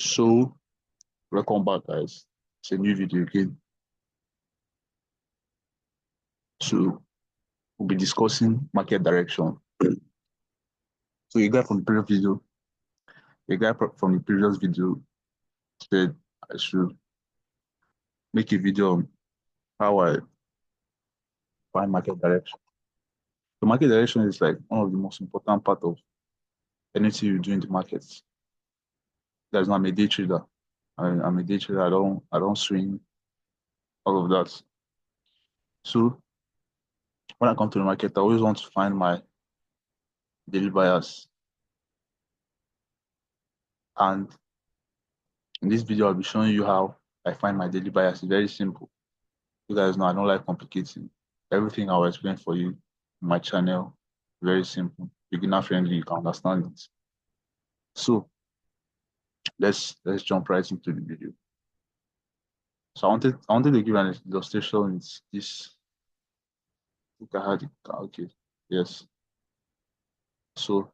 So, welcome back, guys. It's a new video again. So, we'll be discussing market direction. So, a guy from the previous video said I should make a video on how I find market direction. So, market direction is like one of the most important part of anything you do in the markets. There's not, I'm a day trader. I'm a day trader. I don't swing, all of that. So, when I come to the market, I always want to find my daily buyers. And in this video, I'll be showing you how I find my daily buyers. It's very simple. You guys know I don't like complicating. Everything I will explain for you on my channel, very simple, beginner friendly, you can understand it. So let's jump right into the video. So I wanted to give an illustration. It's this. I think I had it. Okay. Yes. So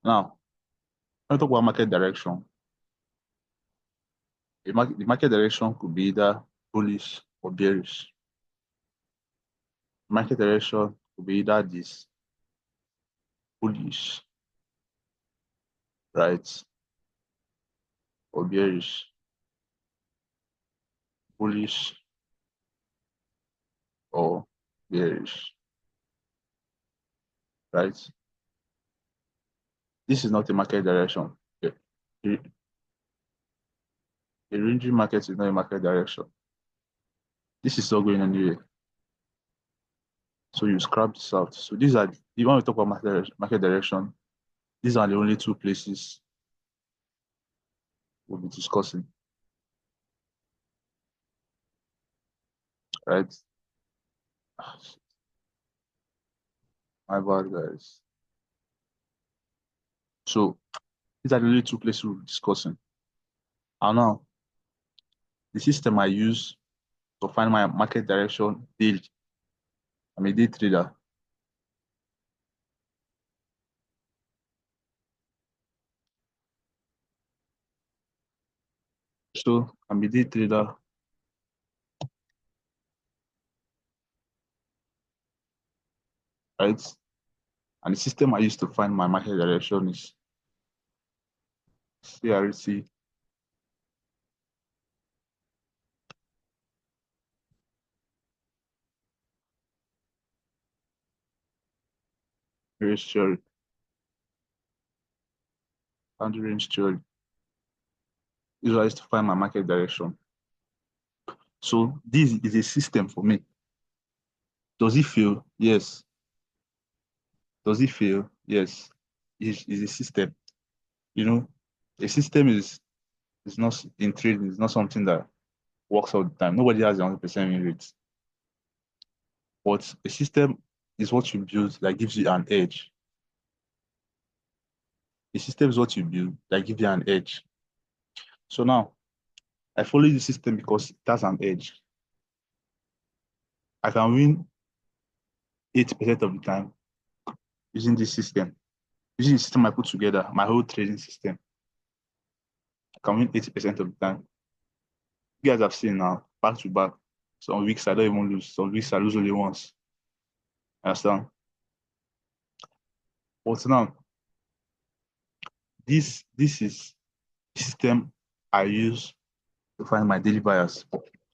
now when I talk about market direction, the market direction could be either bullish or bearish. Market direction could be either this bullish, right, or bearish. Bullish or bearish, right? This is not a market direction. A ranging market is not a market direction. This is not going anywhere. So you scrap this out. So these are, if you want to talk about market direction, these are the only two places we'll be discussing, right? My bad, guys. So these are the only two places we'll be discussing. And now, the system I use to find my market direction daily. I'm a day trader. So I'm a day trader. Right? And the system I use to find my market direction is CRC range theory and range theory. This is how I used to find my market direction. So this is a system for me. Does it fail? Yes. Does it fail? Yes. It's a system. You know, a system is not in trading, it's not something that works all the time. Nobody has 100% win rate. But a system is what you build that gives you an edge. A system is what you build that gives you an edge. So now, I follow the system because it has an edge. I can win 80% of the time using this system. Using the system I put together, my whole trading system. I can win 80% of the time. You guys have seen now, back to back. Some weeks I don't even lose. Some weeks I lose only once. Understand? But now, this is the system I use to find my daily buyers.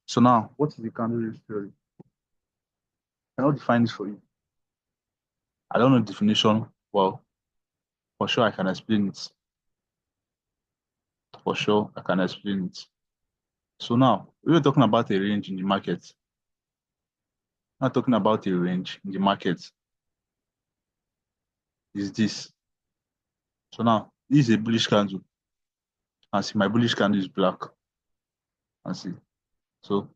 So now, what is the candle range theory? I cannot define this for you. I don't know the definition. Well, for sure I can explain it. For sure I can explain it. So now, we were talking about a range in the market. Not talking about a range in the market. Is this. So now, this is a bullish candle. And see, my bullish candle is black. And see. So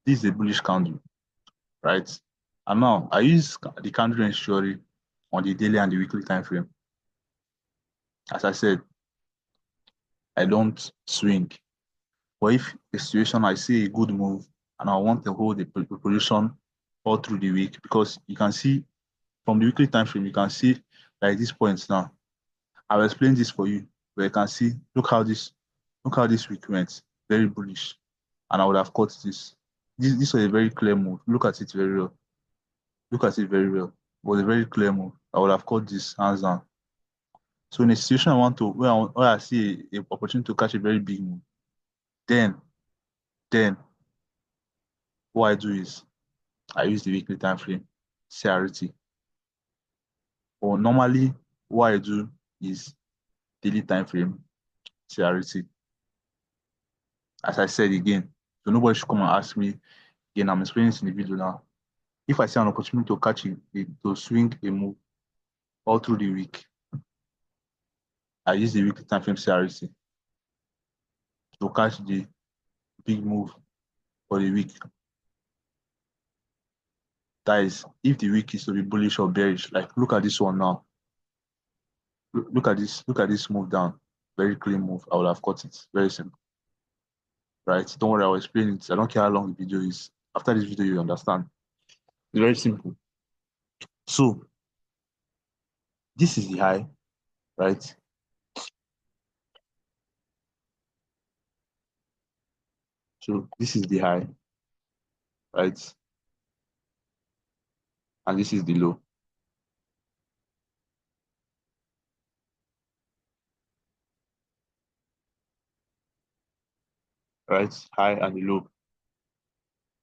this is a bullish candle, right? And now I use the candle range theory on the daily and the weekly time frame. As I said, I don't swing. But if a situation I see a good move and I want to hold the position all through the week, because you can see from the weekly time frame, you can see like these points now. I'll explain this for you, where you can see, look how this Look how this week went. Very bullish. And I would have caught this. This was a very clear move. Look at it very well. Look at it very well. It was a very clear move. I would have caught this hands down. So in a situation I want to where I see a opportunity to catch a very big move, then then what I do is I use the weekly time frame, CRT. Or normally what I do is daily time frame, CRT. As I said again, so nobody should come and ask me again. I'm explaining this in the video now. If I see an opportunity to catch to swing a move all through the week, I use the weekly time frame CRT to catch the big move for the week. That is, if the week is to be bullish or bearish, like look at this one now. Look at this move down. Very clean move. I would have caught it. Very simple. Right? Don't worry, I'll explain it. I don't care how long the video is. After this video, you understand. It's very simple. So this is the high, right? So this is the high, right? And this is the low. Right? High and the low.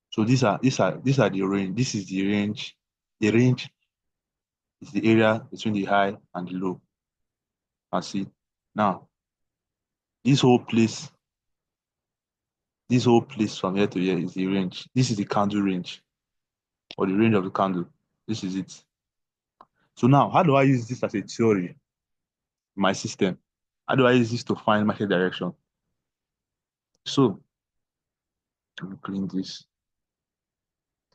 So these are the range. This is the range. The range is the area between the high and the low. And see now this whole place from here to here is the range. This is the candle range or the range of the candle. This is it. So now, how do I use this as a theory in my system? How do I use this to find market direction? So let me clean this.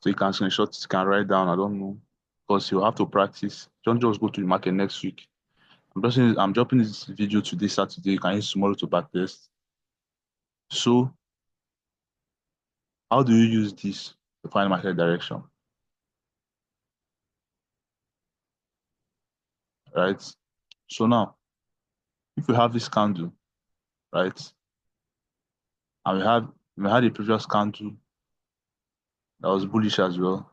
So you can screenshot, you can write down. I don't know, because you have to practice. Don't just go to the market next week. I'm dropping this video today, Saturday. You can use tomorrow to backtest. So how do you use this to find market direction? Right? So now, if you have this candle, right, and we had a previous candle that was bullish as well.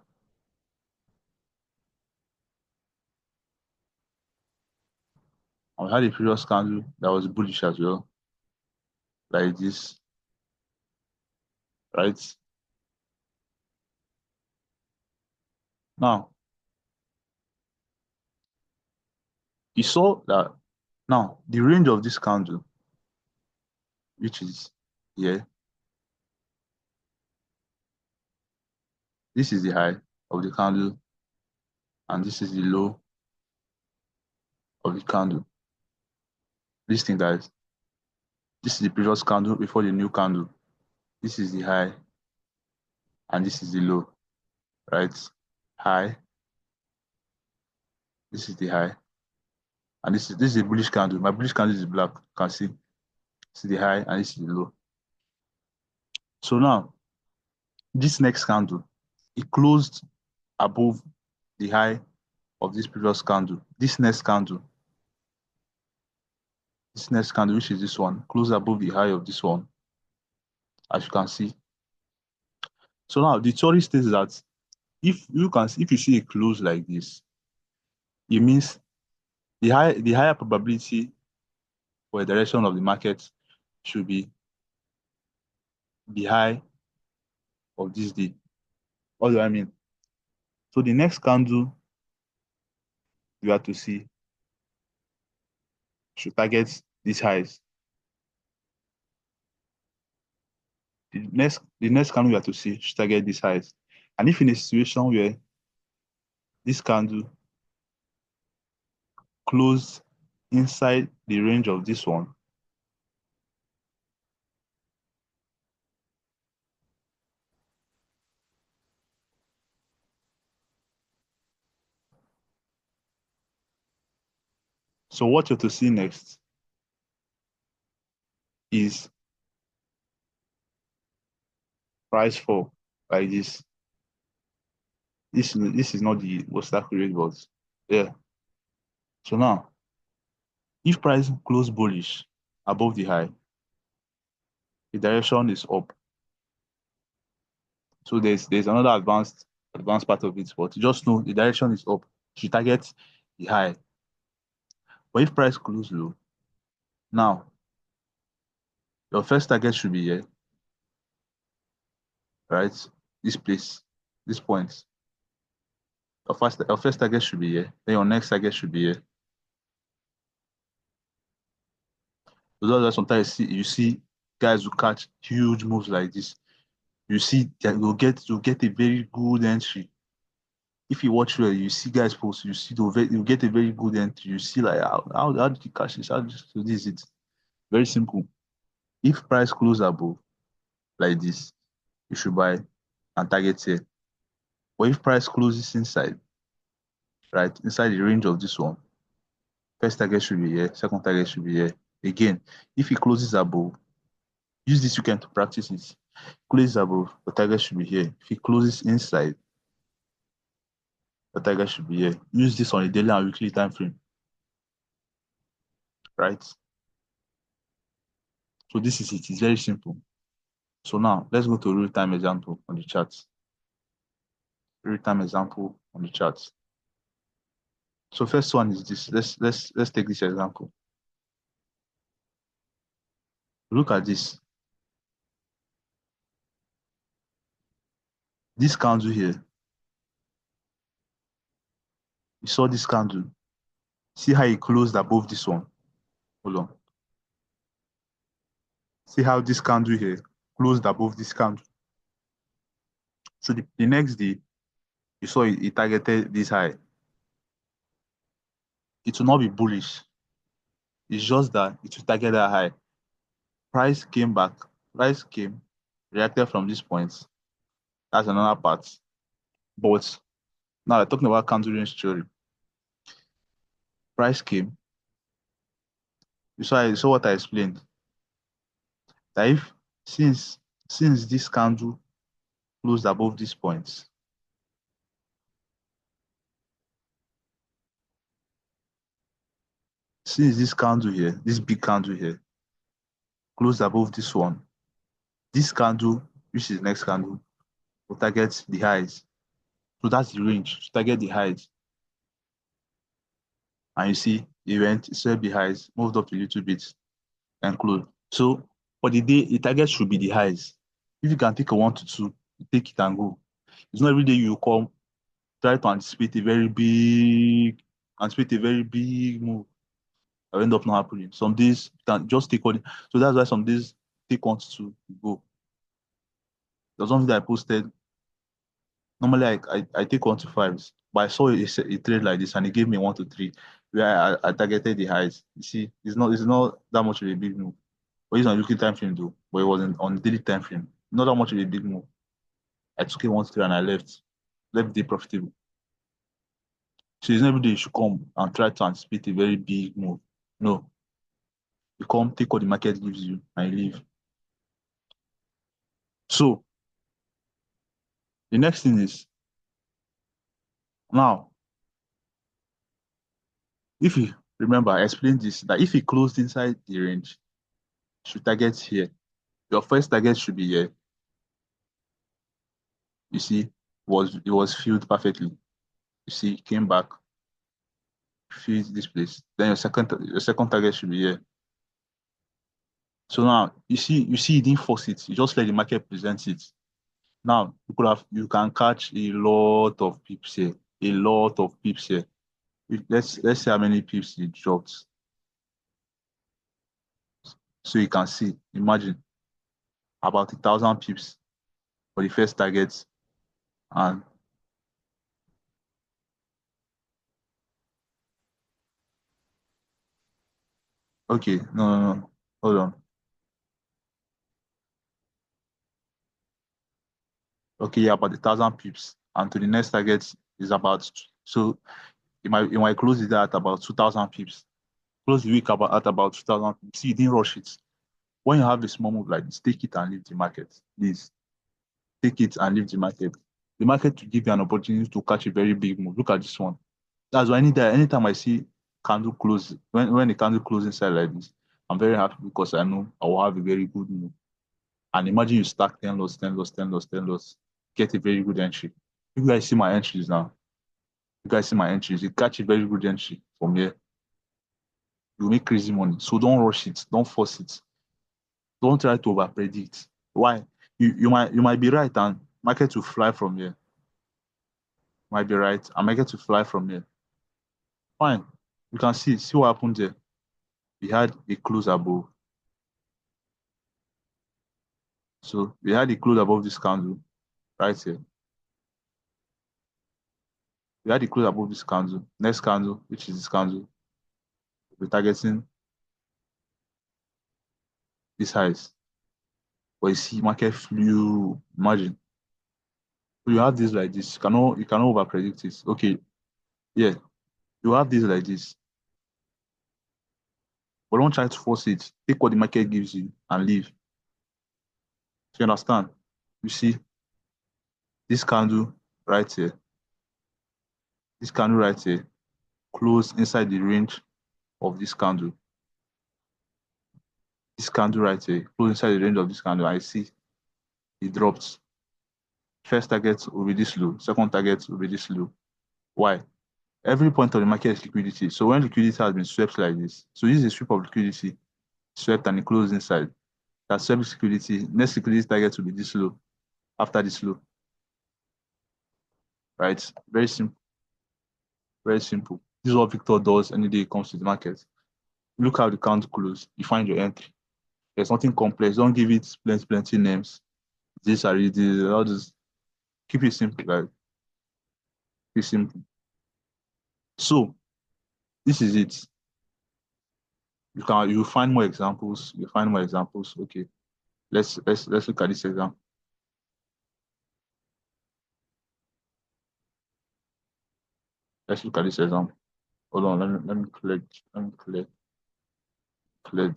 And we had a previous candle that was bullish as well, like this, right? Now, you saw that now the range of this candle, which is here, this is the high of the candle, and this is the low of the candle. This thing, guys, this is the previous candle before the new candle. This is the high, and this is the low, right? High, this is the high, and this is a bullish candle. My bullish candle is black. You can see, this is the high, and this is the low. So now, this next candle, it closed above the high of this previous candle. This next candle, which is this one, closed above the high of this one, as you can see. So now the theory states that if you see a close like this, it means the higher probability for a direction of the market should be the high of this day. What do I mean? So the next candle you have to see should target these highs. The next candle you have to see should target these highs. And if in a situation where this candle closed inside the range of this one, so what you have to see next is price fall like this. This is not the most accurate, but yeah. So now, if price close bullish above the high, the direction is up. So there's another advanced part of it, but you just know the direction is up. You target the high. But if price close low, now your first target should be here, right? This place, this point. Your first target should be here. Then your next target should be here. So that's why sometimes you see guys who catch huge moves like this. You see that you'll get a very good entry. If you watch well, you see guys post, you get a very good entry. You see like how did you catch this? So this is it. Very simple. If price close above like this, you should buy and target here. But if price closes inside, right, inside the range of this one, first target should be here, second target should be here. Again, if it closes above, use this weekend to practice it. Closes above, the target should be here. If it closes inside, the target should be here. Use this on a daily and weekly time frame, right? So this is it. It's very simple. So now let's go to real-time example on the chart. Real-time example on the chart. So first one is this. Let's take this example. Look at this. This candle here. You saw this candle. See how it closed above this one. Hold on. See how this candle here closed above this candle. So the next day, you saw it targeted this high. It will not be bullish. It's just that it will target that high. Price came back. Price came, reacted from this point. That's another part. But now we're talking about candle range theory. Price came. You saw what I explained. That if since this candle closed above this point, since this candle here, this big candle here, closed above this one, this candle, which is the next candle, will target the highs. So that's the range to target the highs. And you see, it said the highs, moved up a little bit and closed. So for the day, the target should be the highs. If you can take a 1 to 2, you take it and go. It's not every day you come, try to anticipate a very big move. I end up not happening. Some days you can just take one. So that's why some days take 1 to 2, you go. There's something that I posted. Normally I take 1 to 5, but I saw a trade like this and it gave me 1 to 3, where I targeted the highs. You see, it's not that much of a big move. But it's on weekly time frame though, but it wasn't on daily time frame. Not that much of a big move. I took it 1 to 3 and I left. Left the profitable. So it's not every day you should come and try to anticipate a very big move. No. You come, take what the market gives you, and you leave. So the next thing is, now, if you remember, I explained this, that if it closed inside the range, you should target here. Your first target should be here. You see, it was filled perfectly. You see, it came back, filled this place. Then your second target should be here. So now you didn't force it. You just let the market present it. Now you can catch a lot of pips here. A lot of pips here. Let's see how many pips it dropped. So you can see, imagine about 1,000 pips for the first target. And okay, no. Hold on. Okay, yeah, about 1,000 pips. And to the next target is about, so you might close it at about 2,000 pips. Close the week at about 2,000 pips. See, you didn't rush it. When you have a small move like this, take it and leave the market. Please take it and leave the market. The market will give you an opportunity to catch a very big move. Look at this one. That's why anytime I see candle close, when the candle closes inside like this, I'm very happy because I know I will have a very good move. And imagine you stack 10 lots, 10 lots, 10 lots, 10 lots, get a very good entry. You guys see my entries now. You guys see my entries. You catch a very good entry from here. You make crazy money. So don't rush it. Don't force it. Don't try to over predict. Why? You might be right and market will fly from here. Might be right and market will fly from here. Fine. You can see what happened there. We had a close above. So we had a close above this candle right here. We had a close above this candle. Next candle, which is this candle, we're targeting this highs. But you see, market flew. Imagine. So you have this like this. You cannot over predict it. Okay, yeah. You have this like this. But don't try to force it. Take what the market gives you and leave. You understand? You see, this candle right here, this candle right here, close inside the range of this candle. This candle right here, close inside the range of this candle. I see it dropped. First target will be this low. Second target will be this low. Why? Every point of the market is liquidity. So when liquidity has been swept like this, so this is a sweep of liquidity, swept and it closed inside. That swept liquidity, next liquidity target will be this low, after this low. Right? Very simple. Very simple. This is what Victor does any day it comes to the market. Look how the count close. You find your entry. There's nothing complex. Don't give it plenty names. This are this, all this. Keep it simple, right? Keep it simple. So this is it. You find more examples. You find more examples. Okay. Let's look at this example. Let's look at this example. Hold on, let me clear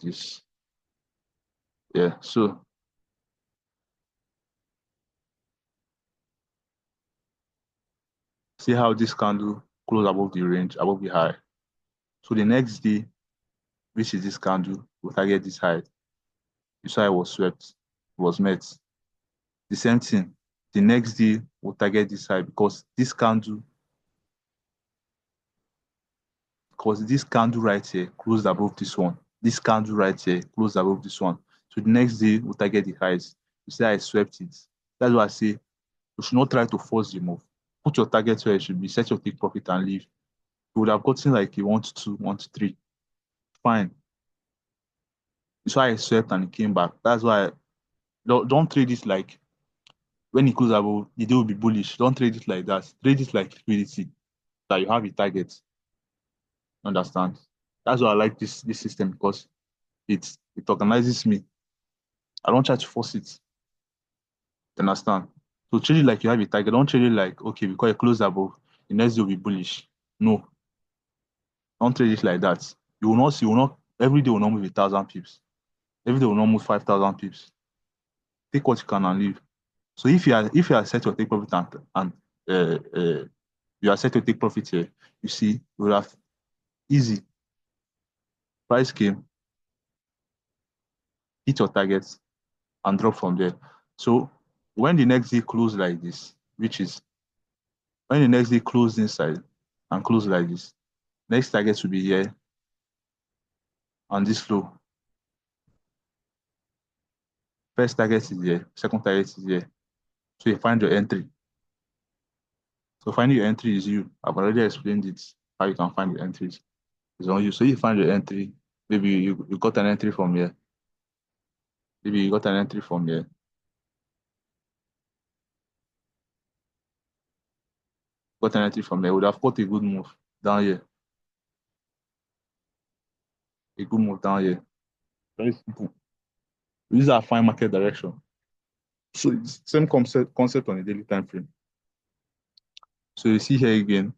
this. Yeah, so see how this candle close above the range, above the high. So the next day, which is this candle, will target this high. You saw it was swept, it was met. The same thing. The next day will target this high because this candle right here closed above this one. This candle right here closed above this one. So the next day will target the highs. You say I swept it. That's why I say you should not try to force the move. Put your target where it should be, set your take profit and leave. You would have gotten like a 1 to 2, 1 to 3. Fine. That's why I swept and it came back. That's why don't trade it like when it goes above, the day will be bullish. Don't trade it like that. Trade it like liquidity that you have a target. Understand? That's why I like this system because it organizes me. I don't try to force it. Understand? So trade it like you have a target. Don't trade it like okay, because it closed above, the next day will be bullish. No, don't trade it like that. You will not every day will not move 1,000 pips. Every day will not move 5,000 pips. Take what you can and leave. So if you are set to take profit and you are set to take profit here, you see, you will have easy price came, hit your targets and drop from there. So when the next day close like this, which is when the next day close inside and close like this, next target will be here on this flow. First target is here, second target is here. So you find your entry. So finding your entry is you. I've already explained it, how you can find the entries. It's on you. So you find your entry. Maybe you got an entry from here. Maybe you got an entry from here. Got an entry from here. Would have got a good move down here. A good move down here. Very simple. These are fine market direction. So it's same concept on a daily time frame. So you see here again,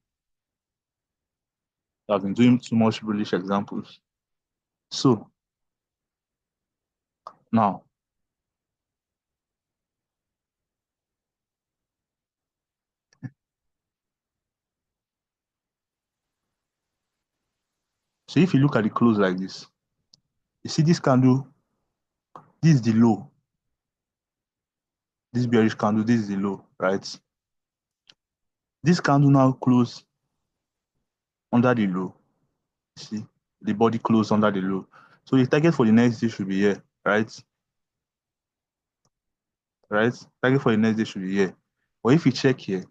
I've been doing too much bullish examples. So now, so if you look at the close like this, you see this candle, this is the low. This bearish candle, this is the low, right? This candle now close under the low. See, the body close under the low. So the target for the next day should be here, right? Right? Target for the next day should be here. But if you check here,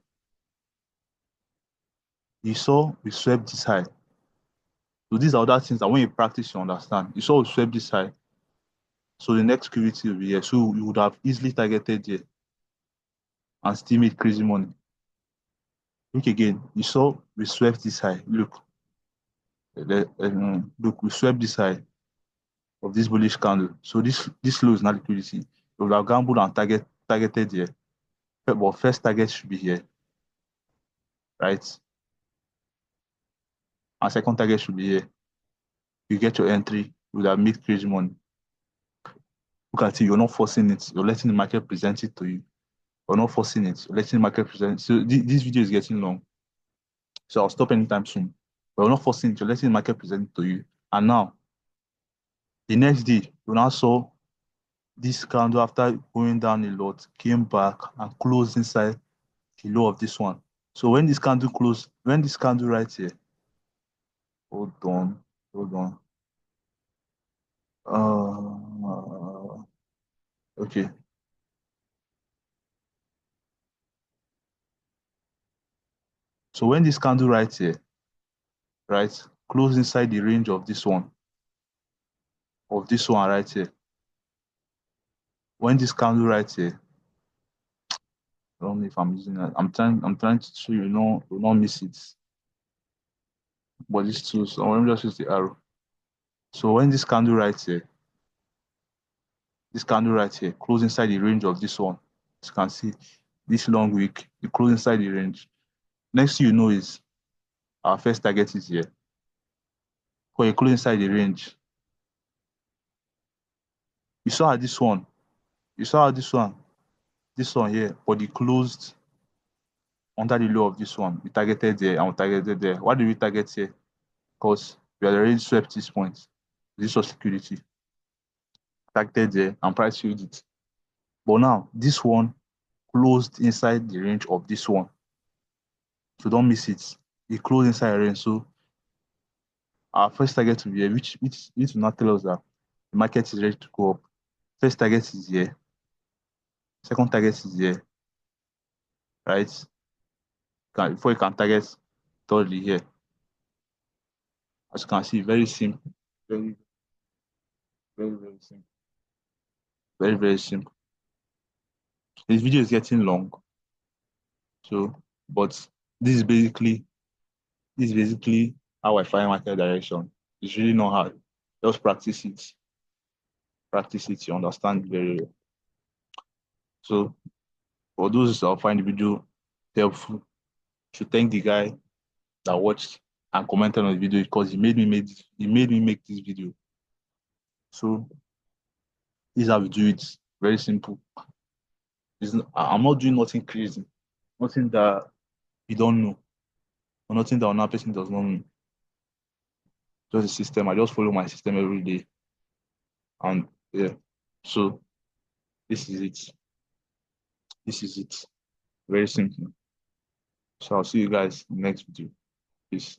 you saw we swept this high. So these are other things that when you practice, you understand. You saw we swept this high. So the next security will be here. So you would have easily targeted here and still made crazy money. Look again. You saw we swept this high. Look. Look, we swept this high of this bullish candle. So this low is not liquidity. You would have gambled and targeted here. But first target should be here, right? And second target should be here. You get your entry, you would have made crazy money. Look at it, you're not forcing it. You're letting the market present it to you. You're not forcing it. You're letting the market present. So this video is getting long. So I'll stop anytime soon. But you're not forcing it. You're letting the market present it to you. And now, the next day, you now saw this candle after going down a lot, came back and closed inside the low of this one. So when this candle closed, when this candle right here, hold on, hold on. Okay. So when this candle right here, right, close inside the range of this one right here. When this candle right here, I don't know if I'm using that. I'm trying to show you, you not miss it. But this too, so let me just use the arrow. So when this candle right here, close inside the range of this one. As you can see, this long wick, it close inside the range. Next thing you know is our first target is here. When you close inside the range, you saw how this one here, but it closed under the low of this one. We targeted there and we targeted there. Why did we target here? Because we had already swept this point. This was liquidity. Targeted there and price filled it. But now this one closed inside the range of this one. So don't miss it. It closed inside the range. So our first target will be here, which will not tell us that the market is ready to go up. First target is here. Second target is here. Right? Before you can target thirdly here. As you can see, very simple. Very, very simple. Very, very simple. This video is getting long. So, but this is basically how I find market direction. It's really not hard. Just practice it. Practice it, you understand very well. So for those that find the video helpful, I should thank the guy that watched and commented on the video because he made me make this video. So this is how we do it. Very simple. I'm not doing nothing crazy, nothing that you don't know, or nothing that another person does not know. Just a system. I just follow my system every day. And yeah. So this is it. This is it. Very simple. So I'll see you guys in the next video. Peace.